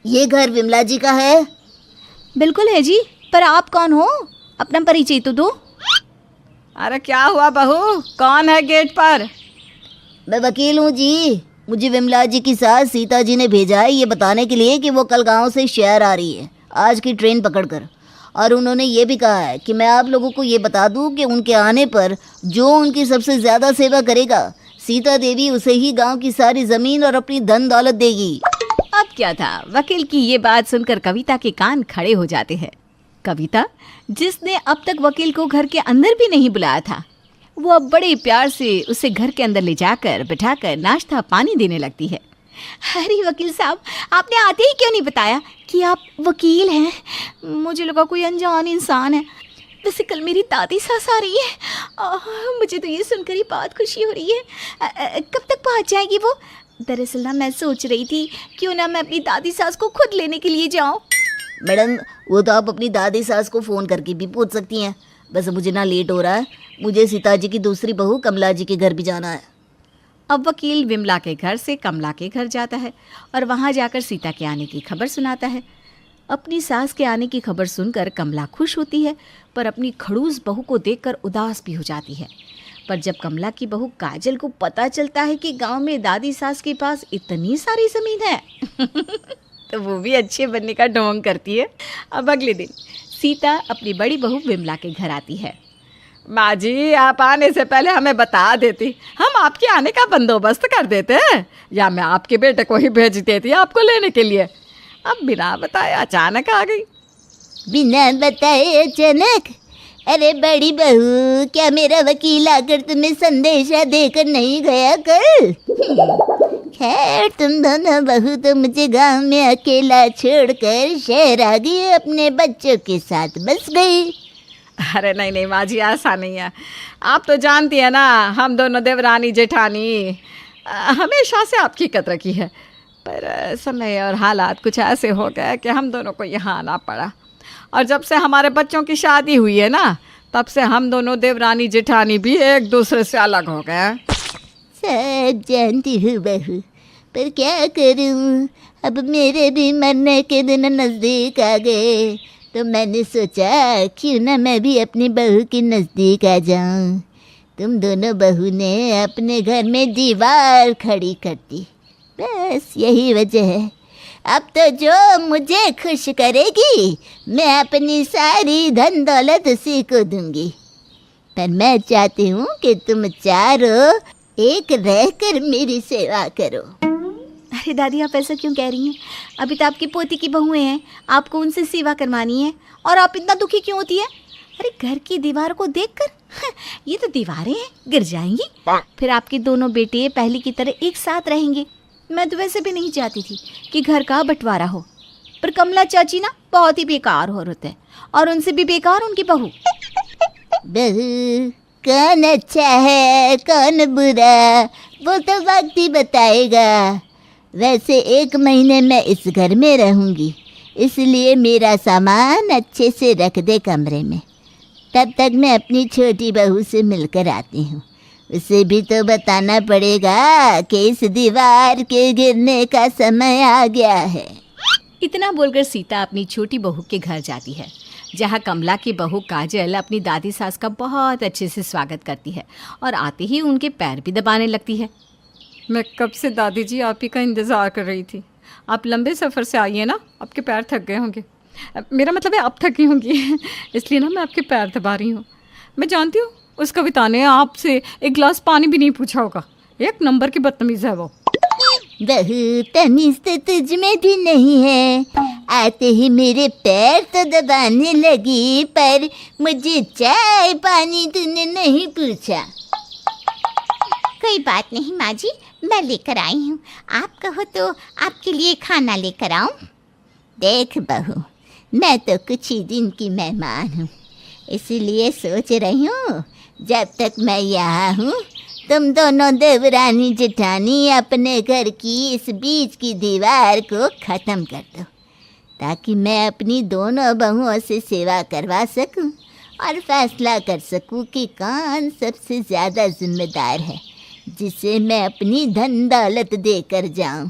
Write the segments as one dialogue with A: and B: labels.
A: ये घर विमला जी का है?
B: बिल्कुल है जी, पर आप कौन हो? अपना परिचय तो दो।
C: अरे क्या हुआ बहू, कौन है गेट पर?
A: मैं वकील हूँ जी। मुझे विमला जी की सास सीता जी ने भेजा है ये बताने के लिए कि वो कल गांव से शहर आ रही है आज की ट्रेन पकड़कर। और उन्होंने ये भी कहा है कि मैं आप लोगों को ये बता दूं कि उनके आने पर जो उनकी सबसे ज़्यादा सेवा करेगा, सीता देवी उसे ही गांव की सारी ज़मीन और अपनी धन दौलत देगी।
B: अब क्या था, वकील की ये बात सुनकर कविता के कान खड़े हो जाते हैं। कविता, जिसने अब तक वकील को घर के अंदर भी नहीं बुलाया था, वो अब बड़े प्यार से उसे घर के अंदर ले जाकर बिठाकर नाश्ता पानी देने लगती है। अरे वकील साहब, आपने आते ही क्यों नहीं बताया कि आप वकील हैं? मुझे लगा कोई अनजान इंसान है। वैसे कल मेरी दादी सास आ रही है। मुझे तो ये सुनकर ही बहुत खुशी हो रही है। कब तक पहुंच जाएगी वो? दरअसल ना मैं सोच रही थी क्यों ना मैं अपनी दादी सास को खुद लेने के लिए जाऊं।
A: मैडम, वो तो आप अपनी दादी सास को फ़ोन करके भी पूछ सकती हैं। बस मुझे ना लेट हो रहा है, मुझे सीता जी की दूसरी बहू कमला जी के घर भी जाना है।
B: अब वकील विमला के घर से कमला के घर जाता है और वहाँ जाकर सीता के आने की खबर सुनाता है। अपनी सास के आने की खबर सुनकर कमला खुश होती है, पर अपनी खड़ूस बहू को देखकर उदास भी हो जाती है। पर जब कमला की बहू काजल को पता चलता है कि गांव में दादी सास के पास इतनी सारी ज़मीन है तो वो भी अच्छे बनने का ढोंग करती है। अब अगले दिन सीता अपनी बड़ी बहू विमला के घर आती है।
C: माँ जी, आप आने से पहले हमें बता देती, हम आपके आने का बंदोबस्त कर देते हैं, या मैं आपके बेटे को ही भेज देती आपको लेने के लिए। अब बिना बताए अचानक आ गई।
A: बिना बताए अचानक? अरे बड़ी बहू, क्या मेरा वकील आकर तुम्हें संदेशा देकर नहीं गया कल? खैर, तुम दोनों बहू तो मुझे गांव में अकेला छोड़कर शहर आ गई, अपने बच्चों के साथ बस गई।
C: अरे नहीं नहीं माँ जी, ऐसा नहीं है। आप तो जानती है ना, हम दोनों देवरानी जेठानी हमेशा से आपकी कदर की है, पर समय और हालात कुछ ऐसे हो गए कि हम दोनों को यहाँ आना पड़ा। और जब से हमारे बच्चों की शादी हुई है ना, तब से हम दोनों देवरानी जेठानी भी एक दूसरे से अलग हो गए हैं।
A: सब जानती हूँ बहू, पर क्या करूँ, अब मेरे भी मरने के दिन नज़दीक आ गए, तो मैंने सोचा क्यों ना मैं भी अपनी बहू के नज़दीक आ जाऊँ। तुम दोनों बहू ने अपने घर में दीवार खड़ी कर दी, बस यही वजह है। अब तो जो मुझे खुश करेगी मैं अपनी सारी धन दौलत उसी को दूंगी। पर मैं चाहती हूँ कि तुम चारों एक रहकर मेरी सेवा करो।
B: अरे दादी, आप ऐसा क्यों कह रही हैं? अभी तो आपकी पोती की बहुएं हैं, आपको उनसे सेवा करवानी है, और आप इतना दुखी क्यों होती है? अरे घर की दीवार को देखकर ये तो दीवारें हैं, गिर जाएंगी, फिर आपके दोनों बेटे पहले की तरह एक साथ रहेंगे। मैं तो वैसे भी नहीं चाहती थी कि घर का बंटवारा हो, पर कमला चाची ना बहुत ही बेकार औरत है, और उनसे भी बेकार उनकी बहू।
A: बहू, कौन अच्छा है कौन बुरा वो तो वक्त ही बताएगा। वैसे 1 महीने मैं इस घर में रहूँगी, इसलिए मेरा सामान अच्छे से रख दे कमरे में। तब तक मैं अपनी छोटी बहू से मिलकर आती हूँ। उसे भी तो बताना पड़ेगा कि इस दीवार के गिरने का समय आ गया है।
B: इतना बोलकर सीता अपनी छोटी बहू के घर जाती है, जहाँ कमला की बहू काजल अपनी दादी सास का बहुत अच्छे से स्वागत करती है और आते ही उनके पैर भी दबाने लगती है।
C: मैं कब से दादी जी आप ही का इंतज़ार कर रही थी। आप लंबे सफ़र से आई हैं ना, आपके पैर थक गए होंगे। मेरा मतलब है आप थकी होंगी इसलिए ना मैं आपके पैर दबा रही हूँ। मैं जानती हूँ उस कविता ने आपसे एक गिलास पानी भी नहीं पूछा होगा। 1 नंबर की बदतमीज़ है वो।
A: बहू, तमीज़ तो तुझ में भी नहीं है। आते ही मेरे पैर तो दबाने लगी, पर मुझे चाय पानी तूने नहीं पूछा।
D: कोई बात नहीं माँ जी, मैं लेकर आई हूँ। आप कहो तो आपके लिए खाना लेकर आऊँ?
A: देख बहू, मैं तो कुछ ही दिन की मेहमान हूँ, इसीलिए सोच रही हूँ जब तक मैं यहाँ हूँ तुम दोनों देवरानी जेठानी अपने घर की इस बीच की दीवार को ख़त्म कर दो, ताकि मैं अपनी दोनों बहुओं से सेवा करवा सकूं और फैसला कर सकूं कि कौन सबसे ज़्यादा जिम्मेदार है, जिसे मैं अपनी धन दौलत देकर जाऊं।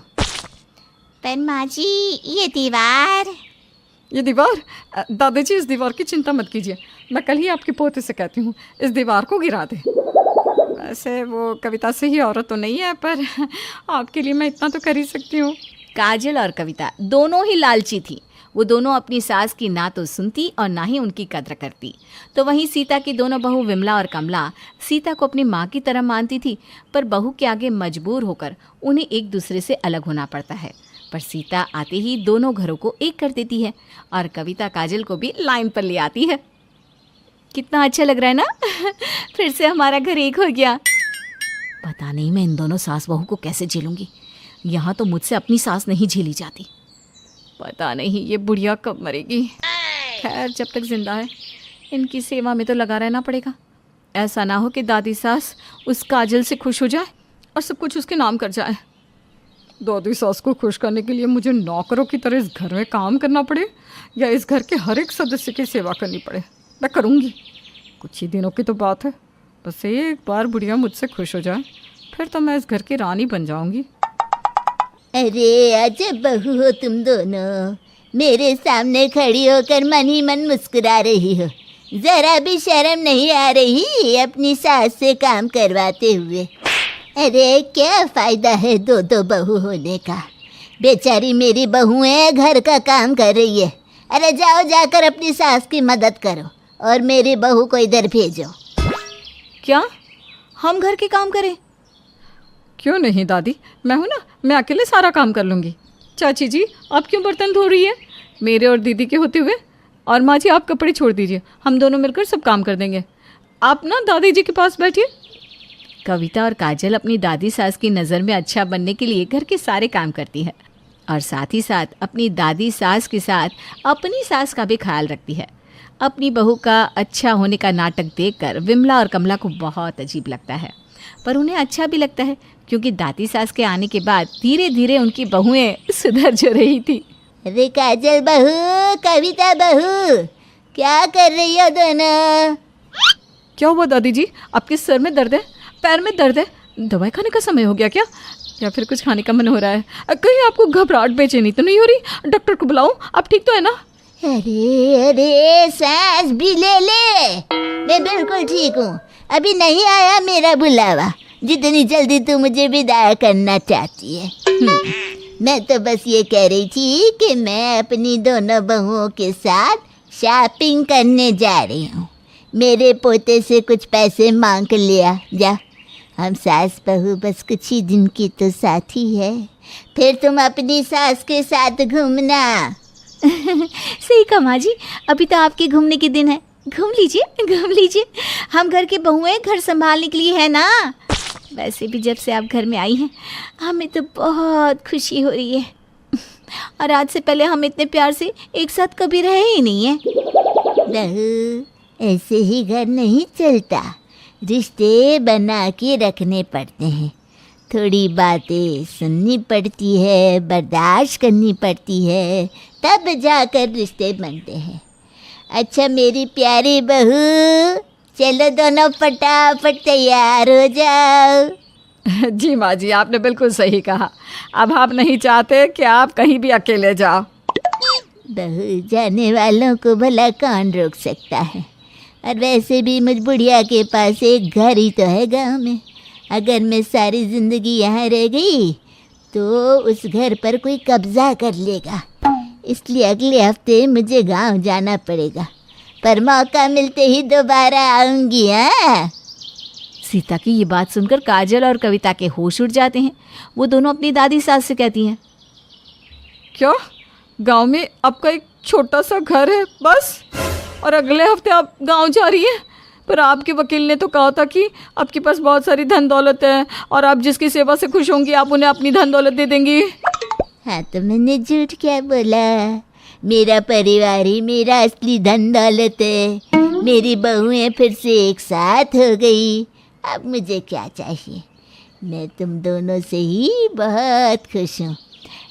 D: पर माँ जी ये दीवार।
C: ये दीवार, दादाजी इस दीवार की चिंता मत कीजिए, मैं कल ही आपके पोते से कहती हूँ इस दीवार को गिरा दे। वैसे वो कविता से ही औरत तो नहीं है, पर आपके लिए मैं इतना तो कर ही सकती हूँ।
B: काजल और कविता दोनों ही लालची थी। वो दोनों अपनी सास की ना तो सुनती और ना ही उनकी कद्र करती। तो वहीं सीता की दोनों बहू विमला और कमला सीता को अपनी माँ की तरह मानती थी, पर बहू के आगे मजबूर होकर उन्हें एक दूसरे से अलग होना पड़ता है। पर सीता आते ही दोनों घरों को एक कर देती है और कविता काजल को भी लाइन पर ले आती है। कितना अच्छा लग रहा है ना फिर से हमारा घर एक हो गया। पता नहीं मैं इन दोनों सास बहू को कैसे झेलूंगी। यहाँ तो मुझसे अपनी सास नहीं झेली जाती। पता नहीं ये बुढ़िया कब मरेगी। खैर जब तक जिंदा है इनकी सेवा में तो लगा रहना पड़ेगा। ऐसा ना हो कि दादी सास उस काजल से खुश हो जाए और सब कुछ उसके नाम कर जाए।
C: दादी सास को खुश करने के लिए मुझे नौकरों की तरह इस घर में काम करना पड़े या इस घर के हर एक सदस्य की सेवा करनी पड़े, मैं करूँगी। कुछ ही दिनों की तो बात है, बस एक बार बुढ़िया मुझसे खुश हो जाए फिर तो मैं इस घर की रानी बन जाऊंगी।
A: अरे अजब बहू हो तुम दोनों, मेरे सामने खड़ी होकर मन ही मन मुस्कुरा रही हो। जरा भी शर्म नहीं आ रही अपनी सास से काम करवाते हुए। अरे क्या फ़ायदा है दो दो बहू होने का। बेचारी मेरी बहुएं घर का काम कर रही है। अरे जाओ जाकर अपनी सास की मदद करो और मेरी बहू को इधर भेजो।
B: क्या हम घर के काम करें?
C: क्यों नहीं दादी, मैं हूँ ना, मैं अकेले सारा काम कर लूँगी। चाची जी आप क्यों बर्तन धो रही है मेरे और दीदी के होते हुए? और माँ जी आप कपड़े छोड़ दीजिए, हम दोनों मिलकर सब काम कर देंगे। आप ना दादी जी के पास बैठिए।
B: कविता और काजल अपनी दादी सास की नज़र में अच्छा बनने के लिए घर के सारे काम करती है और साथ ही साथ अपनी दादी सास के साथ अपनी सास का भी ख्याल रखती है। अपनी बहू का अच्छा होने का नाटक देखकर विमला और कमला को बहुत अजीब लगता है, पर उन्हें अच्छा भी लगता है क्योंकि दादी सास के आने के बाद धीरे धीरे उनकी बहुएं सुधर जो रही थी।
A: अरे काजल बहू, कविता बहू, क्या कर रही हो दोनों?
C: क्या हुआ दादी जी, आपके सर में दर्द है, पैर में दर्द है? दवाई खाने का समय हो गया क्या, या फिर कुछ खाने का मन हो रहा है? कहीं आपको घबराहट बेचैनी तो नहीं हो रही? डॉक्टर को बुलाऊं? आप ठीक तो है ना?
A: अरे अरे सांस भी ले ले, मैं बिल्कुल ठीक हूँ। अभी नहीं आया मेरा बुलावा, जितनी जल्दी तू मुझे विदा करना चाहती है। मैं तो बस ये कह रही थी कि मैं अपनी दोनों बहुओं के साथ शॉपिंग करने जा रही हूँ। मेरे पोते से कुछ पैसे मांग लिया जा। हम सास बहू बस कुछ ही दिन की तो साथी है, फिर तुम अपनी सास के साथ घूमना।
B: सही कहा माँ जी, अभी तो आपके घूमने के दिन है। घूम लीजिए घूम लीजिए, हम घर के बहुएं घर संभालने के लिए है ना। वैसे भी जब से आप घर में आई हैं हमें तो बहुत खुशी हो रही है, और आज से पहले हम इतने प्यार से एक साथ कभी रहे ही नहीं है।
A: बहू ऐसे ही घर नहीं चलता, रिश्ते बना के रखने पड़ते हैं। थोड़ी बातें सुननी पड़ती है, बर्दाश्त करनी पड़ती है, तब जाकर रिश्ते बनते हैं। अच्छा मेरी प्यारी बहू, चलो दोनों फटाफट तैयार हो जाओ।
C: जी माँ जी आपने बिल्कुल सही कहा। अब आप नहीं चाहते कि आप कहीं भी अकेले जाओ।
A: बहू जाने वालों को भला कौन रोक सकता है। और वैसे भी मुझ बुढ़िया के पास एक घर ही तो है गांव में। अगर मैं सारी ज़िंदगी यहाँ रह गई तो उस घर पर कोई कब्ज़ा कर लेगा, इसलिए अगले हफ्ते मुझे गांव जाना पड़ेगा। पर मौका मिलते ही दोबारा आऊँगी। हाँ,
B: सीता की ये बात सुनकर काजल और कविता के होश उड़ जाते हैं। वो दोनों अपनी दादी सास से कहती हैं,
C: क्या गांव में आपका एक छोटा सा घर है बस, और अगले हफ्ते आप गांव जा रही हैं? पर आपके वकील ने तो कहा था कि आपके पास बहुत सारी धन दौलत है और आप जिसकी सेवा से खुश होंगी आप उन्हें अपनी धन दौलत दे देंगी।
A: हाँ तो मैंने झूठ क्या बोला? मेरा परिवार ही मेरा असली धन दौलत है। मेरी बहुएं फिर से एक साथ हो गई, अब मुझे क्या चाहिए? मैं तुम दोनों से ही बहुत खुश हूँ,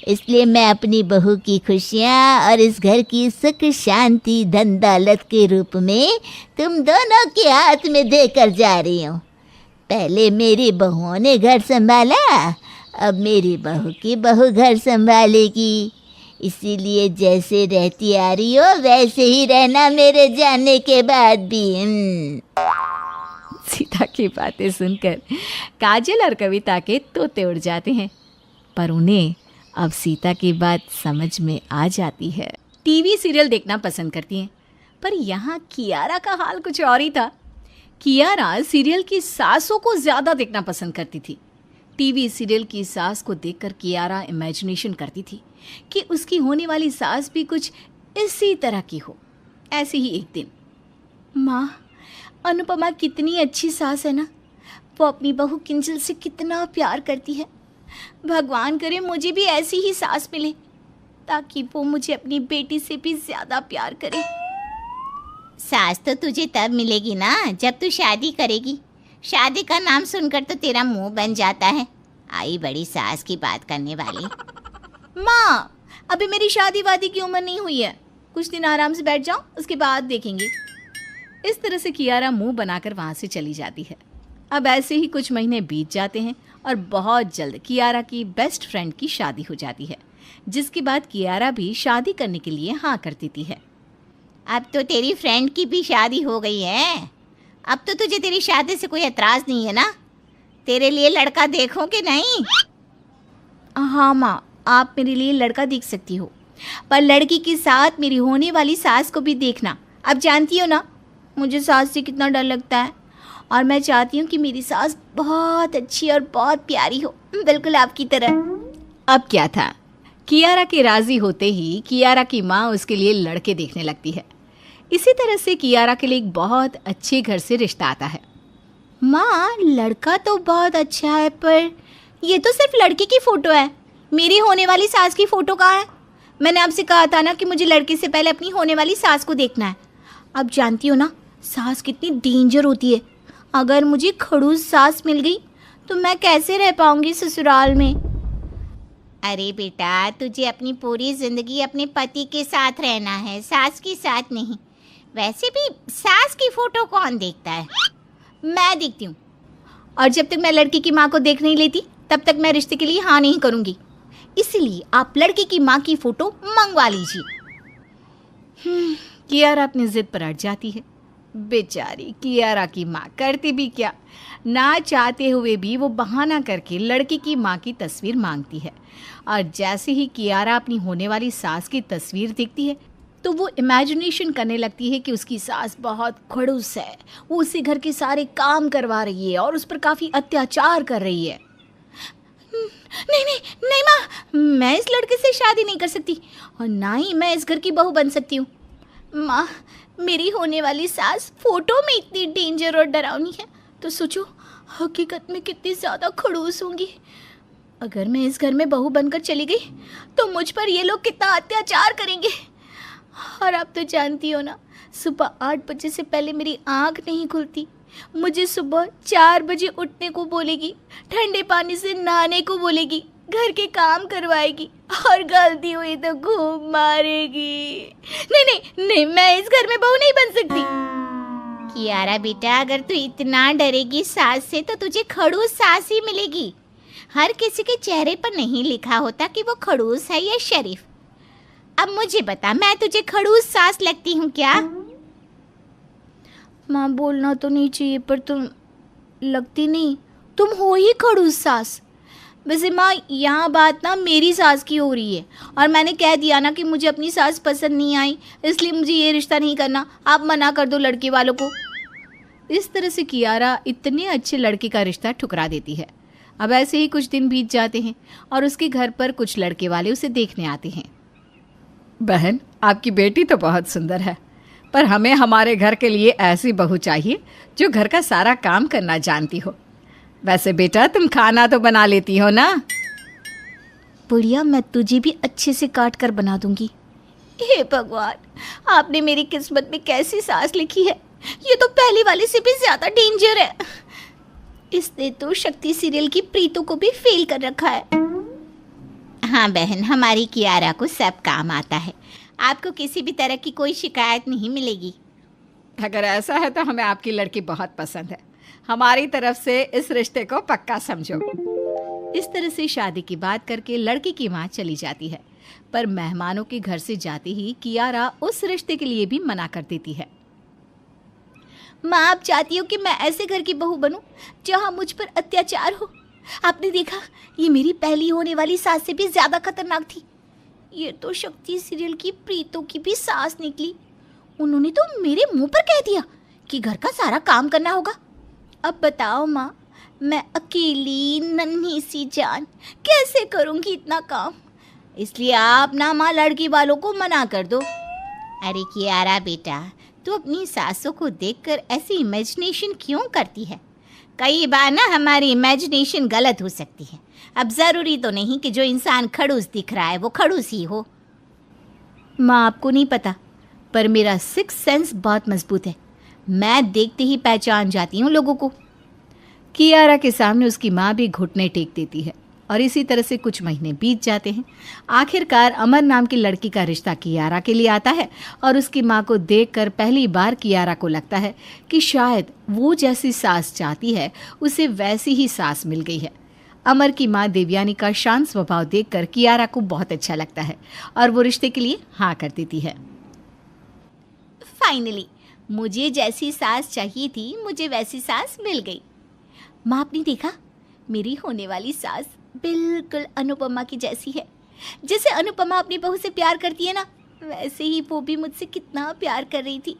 A: इसलिए मैं अपनी बहू की खुशियाँ और इस घर की सुख शांति धन दौलत के रूप में तुम दोनों के हाथ में देकर जा रही हूँ। पहले मेरी बहुओं ने घर संभाला अब मेरी बहू की बहू घर संभालेगी, इसीलिए जैसे रहती आ रही हो वैसे ही रहना मेरे जाने के बाद भी।
B: सीता की बातें सुनकर काजल और कविता के तोते उड़ जाते हैं, पर उन्हें अब सीता की बात समझ में आ जाती है। टीवी सीरियल देखना पसंद करती हैं, पर यहाँ कियारा का हाल कुछ और ही था। कियारा सीरियल की सासों को ज़्यादा देखना पसंद करती थी। टीवी सीरियल की सास को देखकर कियारा इमेजिनेशन करती थी कि उसकी होने वाली सास भी कुछ इसी तरह की हो। ऐसे ही एक दिन, माँ, अनुपमा कितनी अच्छी सास है ना, वो अपनी बहू किंजल से कितना प्यार करती है। भगवान करे मुझे भी ऐसी ही सास मिले, ताकि वो मुझे अपनी बेटी से भी ज़्यादा प्यार करे।
D: सास तो तुझे तब मिलेगी ना जब तू शादी करेगी। शादी का नाम सुनकर तो तेरा मुंह बन जाता है। आई बड़ी सास की बात करने वाली।
B: माँ, अभी मेरी शादी वादी की उम्र नहीं हुई है, कुछ दिन आराम से बैठ जाओ, उसके बाद देखेंगे। इस तरह से कियारा मुंह बनाकर वहाँ से चली जाती है। अब ऐसे ही कुछ महीने बीत जाते हैं और बहुत जल्द कियारा की बेस्ट फ्रेंड की शादी हो जाती है, जिसके बाद कियारा भी शादी करने के लिए हाँ कर देती है।
D: अब तो तेरी फ्रेंड की भी शादी हो गई है। अब तो तुझे तेरी शादी से कोई एतराज़ नहीं है ना? तेरे लिए लड़का देखो कि नहीं?
B: हाँ माँ, आप मेरे लिए लड़का देख सकती हो, पर लड़की के साथ मेरी होने वाली सास को भी देखना। अब जानती हो ना मुझे सास से कितना डर लगता है, और मैं चाहती हूँ कि मेरी सास बहुत अच्छी और बहुत प्यारी हो, बिल्कुल आपकी तरह। अब क्या था, कियारा के राज़ी होते ही कियारा की माँ उसके लिए लड़के देखने लगती है। इसी तरह से कियारा के लिए एक बहुत अच्छे घर से रिश्ता आता है। माँ, लड़का तो बहुत अच्छा है, पर ये तो सिर्फ लड़के की फ़ोटो है, मेरी होने वाली सास की फ़ोटो कहाँ है? मैंने आपसे कहा था ना कि मुझे लड़के से पहले अपनी होने वाली सास को देखना है। अब जानती हो ना सास कितनी डेंजर होती है। अगर मुझे खड़ूस सास मिल गई तो मैं कैसे रह पाऊंगी ससुराल में।
D: अरे बेटा, तुझे अपनी पूरी ज़िंदगी अपने पति के साथ रहना है, सास के साथ नहीं। वैसे भी सास की फ़ोटो कौन देखता है?
B: मैं देखती हूँ, और जब तक मैं लड़की की माँ को देख नहीं लेती तब तक मैं रिश्ते के लिए हाँ नहीं करूँगी। इसलिए आप लड़की की माँ की फ़ोटो मंगवा लीजिए। कियारा अपनी ज़िद पर अड़ जाती है। बेचारी कियारा की माँ करती भी क्या, ना चाहते हुए भी वो बहाना करके लड़की की माँ की तस्वीर मांगती है। और जैसे ही कियारा अपनी होने वाली सास की तस्वीर देखती है तो वो इमेजिनेशन करने लगती है कि उसकी सास बहुत खड़ूस है, वो उसी घर के सारे काम करवा रही है और उस पर काफ़ी अत्याचार कर रही है। नहीं नहीं नहीं माँ, मैं इस लड़के से शादी नहीं कर सकती, और ना ही मैं इस घर की बहू बन सकती हूँ। माँ, मेरी होने वाली सास फोटो में इतनी डेंजर और डरावनी है, तो सोचो हकीकत में कितनी ज़्यादा खड़ूस होंगी। अगर मैं इस घर में बहू बनकर चली गई तो मुझ पर ये लोग कितना अत्याचार करेंगे। और आप तो जानती हो ना, सुबह 8 बजे से पहले मेरी आँख नहीं खुलती। मुझे सुबह 4 बजे उठने को बोलेगी, ठंडे पानी से नहाने को बोलेगी, घर के काम करवाएगी, और गलती हुई तो खूब मारेगी। नहीं नहीं नहीं, मैं इस घर में बहू नहीं बन सकती।
D: कियारा बेटा, अगर तू इतना डरेगी सास से तो तुझे खड़ूस सास ही मिलेगी। हर किसी के चेहरे पर नहीं लिखा होता कि वो खड़ूस है या शरीफ। अब मुझे बता, मैं तुझे खड़ूस सास लगती हूँ क्या?
B: माँ, बोलना तो नहीं चाहिए, पर तुम लगती नहीं, तुम हो ही खड़ूस सास। वैसे माँ, यहाँ बात ना मेरी सास की हो रही है, और मैंने कह दिया ना कि मुझे अपनी सास पसंद नहीं आई, इसलिए मुझे ये रिश्ता नहीं करना। आप मना कर दो लड़के वालों को। इस तरह से कियारा इतने अच्छे लड़के का रिश्ता ठुकरा देती है। अब ऐसे ही कुछ दिन बीत जाते हैं और उसके घर पर कुछ लड़के वाले उसे देखने आते हैं।
C: बहन, आपकी बेटी तो बहुत सुंदर है, पर हमें हमारे घर के लिए ऐसी बहू चाहिए जो घर का सारा काम करना जानती हो। वैसे बेटा, तुम खाना तो बना लेती हो ना?
B: बुढ़िया, मैं तुझे भी अच्छे से काट कर बना दूंगी। हे भगवान, आपने मेरी किस्मत में कैसी सास लिखी है, ये तो पहले वाले से भी ज़्यादा डेंजर है। इसने तो शक्ति सीरियल की प्रीतों को भी फेल कर रखा है।
D: हाँ बहन, हमारी कियारा को सब काम आता है। आपको किसी भी तरह की कोई शिकायत नहीं मिलेगी।
C: अगर ऐसा है तो हमें आपकी लड़की बहुत पसंद है। हमारी तरफ से इस रिश्ते को पक्का समझो।
B: इस तरह से शादी की बात करके लड़की की माँ चली जाती है, पर मेहमानों के घर से जाते ही कियारा उस रिश्ते के लिए भी मना कर देती है।
A: माँ, आप चाहती हो कि मैं ऐसे घर की बहू बनूं जहाँ मुझ पर अत्याचार हो? आपने देखा, ये मेरी पहली होने वाली सास से भी ज्यादा खतरनाक थी। ये तो शक्ति सीरियल की प्रीतों की भी सास निकली। उन्होंने तो मेरे मुंह पर कह दिया कि घर का सारा काम करना होगा। अब बताओ माँ, मैं अकेली नन्ही सी जान कैसे करूँगी इतना काम? इसलिए आप ना माँ लड़की वालों को मना कर दो।
D: अरे कियारा बेटा, तू अपनी सासों को देखकर ऐसी इमेजिनेशन क्यों करती है? कई बार ना हमारी इमेजिनेशन गलत हो सकती है। अब ज़रूरी तो नहीं कि जो इंसान खड़ूस दिख रहा है वो खड़ूस ही हो।
A: माँ, आपको नहीं पता, पर मेरा सिक्स सेंस बहुत मजबूत है। मैं देखते ही पहचान जाती हूँ लोगों को।
B: कियारा के सामने उसकी माँ भी घुटने टेक देती है और इसी तरह से कुछ महीने बीत जाते हैं। आखिरकार अमर नाम की लड़की का रिश्ता कियारा के लिए आता है और उसकी माँ को देखकर पहली बार कियारा को लगता है कि शायद वो जैसी सास चाहती है उसे वैसी ही सास मिल गई है। अमर की माँ देवयानी का शांत स्वभाव देखकर कियारा को बहुत अच्छा लगता है और वो रिश्ते के लिए हाँ कर देती है।
D: फाइनली मुझे जैसी सास चाहिए थी, मुझे वैसी सास मिल गई।
A: माँ, आपने देखा, मेरी होने वाली सास बिल्कुल अनुपमा की जैसी है। जैसे अनुपमा अपनी बहू से प्यार करती है ना, वैसे ही वो भी मुझसे कितना प्यार कर रही थी।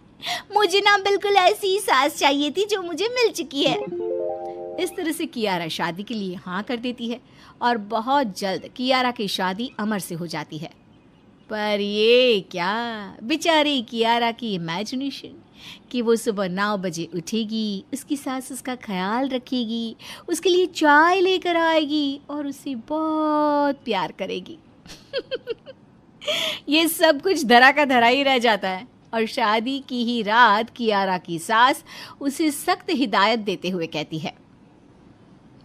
A: मुझे ना बिल्कुल ऐसी ही सास चाहिए थी जो मुझे मिल चुकी है।
B: इस तरह से कियारा शादी के लिए हाँ कर देती है और बहुत जल्द कियारा की शादी अमर से हो जाती है। पर ये क्या, बेचारी कियारा की इमेजिनेशन कि वो सुबह 9 बजे उठेगी, उसकी सास उसका ख्याल रखेगी, उसके लिए चाय लेकर आएगी और उसे बहुत प्यार करेगी। ये सब कुछ धरा का धरा ही रह जाता है और शादी की ही रात कियारा की सास उसे सख्त हिदायत देते हुए कहती है,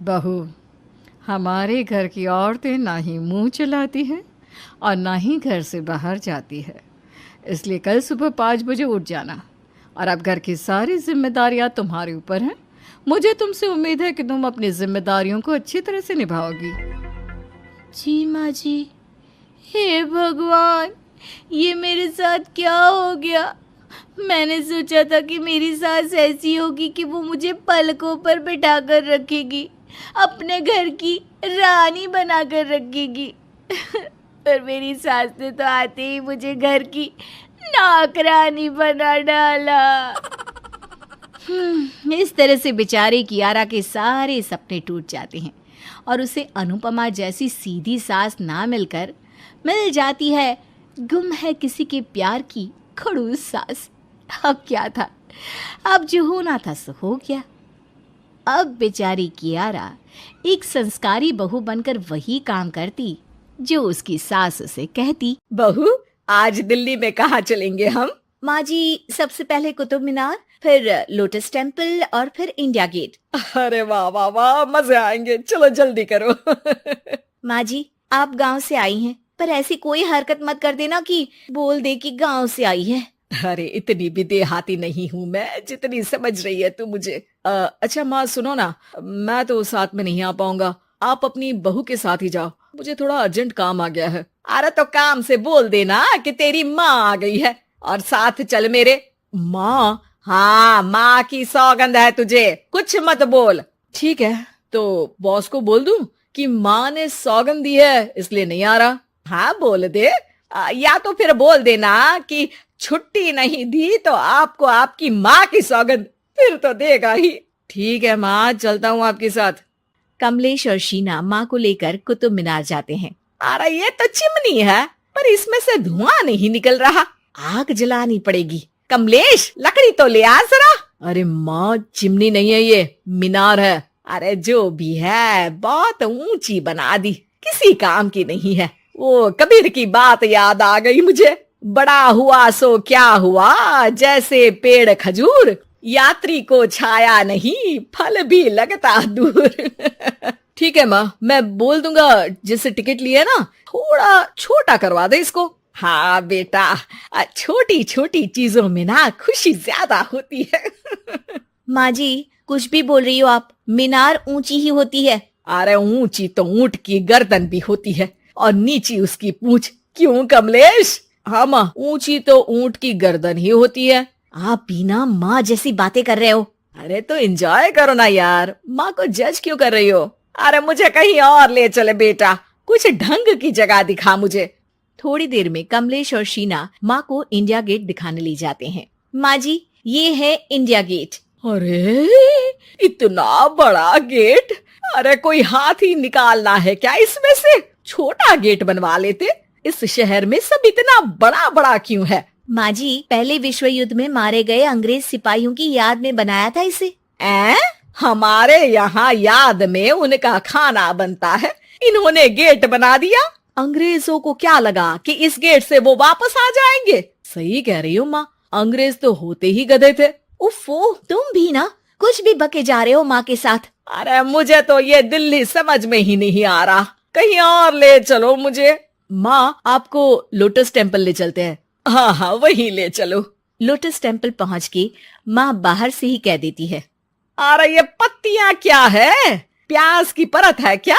C: बहू, हमारे घर की औरतें ना ही मुंह चलाती हैं और ना ही घर से बाहर जाती है, इसलिए कल सुबह 5 बजे उठ जाना। और अब घर की सारी जिम्मेदारियां तुम्हारे ऊपर हैं। मुझे तुमसे उम्मीद है कि तुम अपनी जिम्मेदारियों को अच्छी तरह से निभाओगी।
A: जी माँ जी। हे भगवान, ये मेरे साथ क्या हो गया? मैंने सोचा था कि मेरी सास ऐसी होगी कि वो मुझे पलकों पर बिठा कर रखेगी, अपने घर की रानी बना कर रखेगी। पर मेरी सास ने तो आते ही मुझे घर की नौकरानी बना डाला।
B: इस तरह से बेचारे कियारा के सारे सपने टूट जाते हैं और उसे अनुपमा जैसी सीधी सास ना मिलकर मिल जाती है गुम है किसी के प्यार की खड़ूस सास। अब क्या था, अब जो होना था सो हो गया। अब बेचारी कियारा एक संस्कारी बहू बनकर वही काम करती जो उसकी सास उसे कहती।
C: बहू, आज दिल्ली में कहाँ चलेंगे हम?
A: माँ जी, सबसे पहले कुतुब मीनार, फिर लोटस टेम्पल और फिर इंडिया गेट।
C: अरे वाह वाह वाह, मजे आएंगे, चलो जल्दी करो।
A: माँ जी, आप गांव से आई हैं, पर ऐसी कोई हरकत मत कर देना कि बोल दे कि गांव से आई है।
C: अरे इतनी भी देहाती नहीं हूँ मैं जितनी समझ रही है तू मुझे। अच्छा माँ सुनो ना, मैं तो साथ में नहीं आ पाऊंगा, आप अपनी बहू के साथ ही जाओ, मुझे थोड़ा अर्जेंट काम आ गया है। अरे तो काम से बोल देना कि तेरी माँ आ गई है और साथ चल मेरे। माँ? हाँ, माँ की सौगंध है तुझे, कुछ मत बोल। ठीक है, तो बॉस को बोल दूं कि माँ ने सौगंध दी है इसलिए नहीं आ रहा? हाँ बोल दे, या तो फिर बोल देना कि छुट्टी नहीं दी तो आपको आपकी माँ की सौगंध, फिर तो देगा ही। ठीक है माँ, चलता हूँ आपके साथ।
A: कमलेश और शीना माँ को लेकर कुतुब मीनार जाते हैं।
C: अरे ये तो चिमनी है, पर इसमें से धुआं नहीं निकल रहा, आग जलानी पड़ेगी। कमलेश, लकड़ी तो ले आ जरा। अरे माँ, चिमनी नहीं है ये, मीनार है। अरे जो भी है, बहुत ऊंची बना दी, किसी काम की नहीं है। वो कबीर की बात याद आ गई मुझे, बड़ा हुआ सो क्या हुआ, जैसे पेड़ खजूर, यात्री को छाया नहीं, फल भी लगता दूर। ठीक है माँ, मैं बोल दूंगा जिससे टिकट लिया ना, थोड़ा छोटा करवा दे इसको। हाँ बेटा, छोटी छोटी चीजों में ना खुशी ज्यादा होती है।
A: माँ जी, कुछ भी बोल रही हो आप, मीनार ऊंची ही होती है
C: अरे ऊंची तो ऊंट की गर्दन भी होती है और नीची उसकी पूंछ। क्यों कमलेश? हाँ माँ, ऊंची तो ऊंट की गर्दन ही होती है।
B: आप भी ना माँ जैसी बातें कर रहे हो।
C: अरे तो एंजॉय करो ना यार, माँ को जज क्यों कर रही हो? अरे मुझे कहीं और ले चले बेटा, कुछ ढंग की जगह दिखा मुझे।
B: थोड़ी देर में कमलेश और शीना माँ को इंडिया गेट दिखाने ले जाते हैं। माँ जी, ये है इंडिया गेट।
C: अरे इतना बड़ा गेट! अरे कोई हाथी निकालना है क्या इसमें से? छोटा गेट बनवा लेते। इस शहर में सब इतना बड़ा बड़ा क्यों है?
B: माँ जी, पहले विश्व युद्ध में मारे गए अंग्रेज सिपाहियों की याद में बनाया था इसे।
C: हमारे यहाँ याद में उनका खाना बनता है, इन्होंने गेट बना दिया। अंग्रेजों को क्या लगा कि इस गेट से वो वापस आ जाएंगे? सही कह रही हूँ माँ, अंग्रेज तो होते ही गधे थे।
B: उफ़ो, तुम भी ना कुछ भी बके जा रहे हो माँ के साथ।
C: अरे मुझे तो ये दिल्ली समझ में ही नहीं आ रहा, कहीं और ले चलो मुझे। माँ, आपको लोटस टेम्पल ले चलते हैं। हाँ हाँ, वही ले चलो।
B: लोटस टेम्पल पहुँच के माँ बाहर से ही कह देती है,
C: अरे ये पत्तियां क्या है? प्याज की परत है क्या?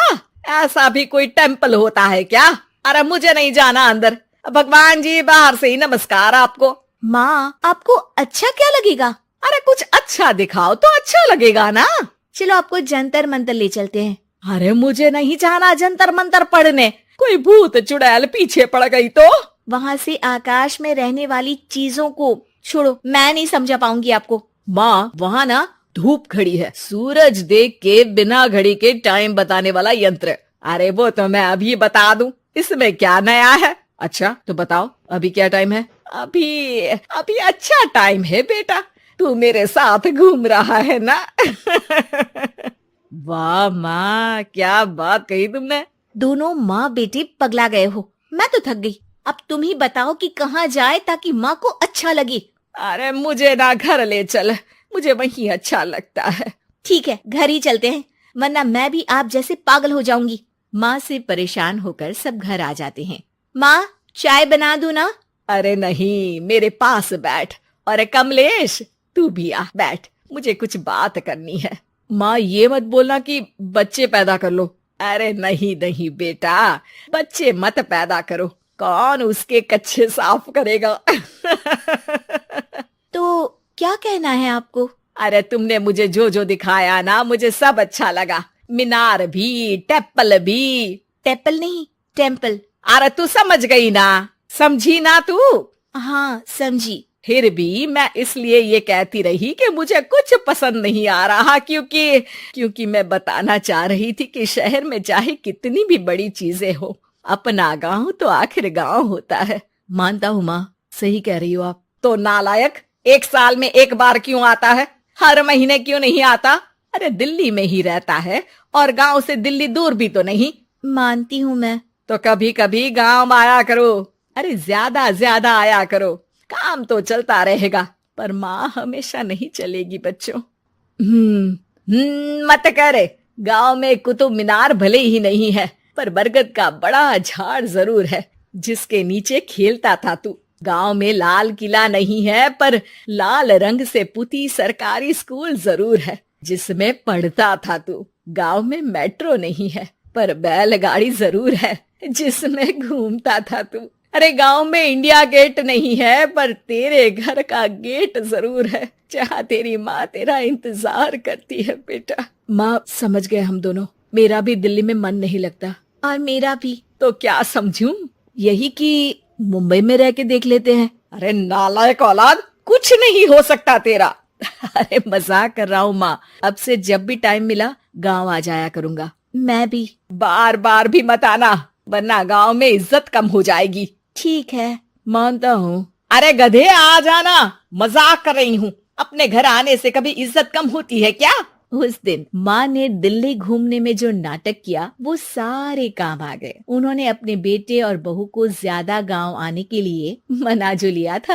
C: ऐसा भी कोई टेम्पल होता है क्या? अरे मुझे नहीं जाना अंदर। भगवान जी, बाहर से ही नमस्कार आपको।
B: माँ, आपको अच्छा क्या लगेगा?
C: अरे कुछ अच्छा दिखाओ तो अच्छा लगेगा ना।
B: चलो आपको जंतर मंतर ले चलते हैं।
C: अरे मुझे नहीं जाना जंतर मंतर पढ़ने, कोई भूत चुड़ैल पीछे पड़ गई तो?
B: वहाँ से आकाश में रहने वाली चीजों को छोड़ो, मैं नहीं समझा पाऊंगी आपको।
C: माँ, वहाँ ना धूप खड़ी है, सूरज देख के बिना घड़ी के टाइम बताने वाला यंत्र। अरे वो तो मैं अभी बता दूं, इसमें क्या नया है? अच्छा तो बताओ, अभी क्या टाइम है? अभी अभी अच्छा टाइम है बेटा, तू मेरे साथ घूम रहा है ना। वाह माँ, क्या बात कही तुमने।
B: दोनों माँ बेटी पगला गए हो। मैं तो थक गई, अब तुम ही बताओ कि कहाँ जाए ताकि माँ को अच्छा लगे।
C: अरे मुझे ना घर ले चल, मुझे वहीं अच्छा लगता है।
B: ठीक है, घर ही चलते हैं, वरना मैं भी आप जैसे पागल हो जाऊंगी। माँ से परेशान होकर सब घर आ जाते हैं। माँ, चाय बना दूं ना?
C: अरे नहीं, मेरे पास बैठ। अरे कमलेश, तू भी आ बैठ, मुझे कुछ बात करनी है। माँ, ये मत बोलना कि बच्चे पैदा कर लो। अरे नहीं नहीं बेटा, बच्चे मत पैदा करो, कौन उसके कच्चे साफ करेगा।
B: तो क्या कहना है आपको?
C: अरे तुमने मुझे जो जो दिखाया ना, मुझे सब अच्छा लगा। मीनार भी, टेम्पल भी।
B: टेम्पल नहीं, टेम्पल।
C: अरे तू समझ गई ना, समझी ना तू?
B: हाँ समझी।
C: फिर भी मैं इसलिए ये कहती रही कि मुझे कुछ पसंद नहीं आ रहा, क्योंकि मैं बताना चाह रही थी कि शहर में चाहे कितनी भी बड़ी चीजें हो, अपना गांव तो आखिर गांव होता है।
B: मानता हूँ माँ, सही कह रही हो आप।
C: तो नालायक, एक साल में एक बार क्यों आता है? हर महीने क्यों नहीं आता? अरे दिल्ली में ही रहता है और गांव से दिल्ली दूर भी तो नहीं।
B: मानती हूँ मैं।
C: तो कभी कभी गांव आया करो। अरे ज्यादा ज्यादा आया करो, काम तो चलता रहेगा, पर माँ हमेशा नहीं चलेगी बच्चों। मत करे। गांव में कुतुब मीनार भले ही नहीं है, पर बरगद का बड़ा झाड़ जरूर है, जिसके नीचे खेलता था तू। गांव में लाल किला नहीं है, पर लाल रंग से पुती सरकारी स्कूल जरूर है, जिसमें पढ़ता था तू। गांव में मेट्रो नहीं है, पर बैलगाड़ी जरूर है, जिसमें घूमता था तू। अरे गांव में इंडिया गेट नहीं है, पर तेरे घर का गेट जरूर है, जहाँ तेरी माँ तेरा इंतजार करती है बेटा। माँ, समझ गए हम दोनों, मेरा भी दिल्ली में मन नहीं लगता।
B: और मेरा भी।
C: तो क्या समझूं?
B: यही कि मुंबई में रह के देख लेते हैं।
C: अरे नालायक औलाद, कुछ नहीं हो सकता तेरा।
B: अरे मजाक कर रहा हूँ माँ, अब से जब भी टाइम मिला गांव आ जाया करूंगा। मैं भी।
C: बार बार भी मत आना, वरना गांव में इज्जत कम हो जाएगी।
B: ठीक है,
C: मानता हूँ। अरे गधे, आ जाना, मजाक कर रही हूँ। अपने घर आने से कभी इज्जत कम होती है क्या?
B: उस दिन माँ ने दिल्ली घूमने में जो नाटक किया वो सारे काम आ गए। उन्होंने अपने बेटे और बहू को ज्यादा गांव आने के लिए मना जो लिया था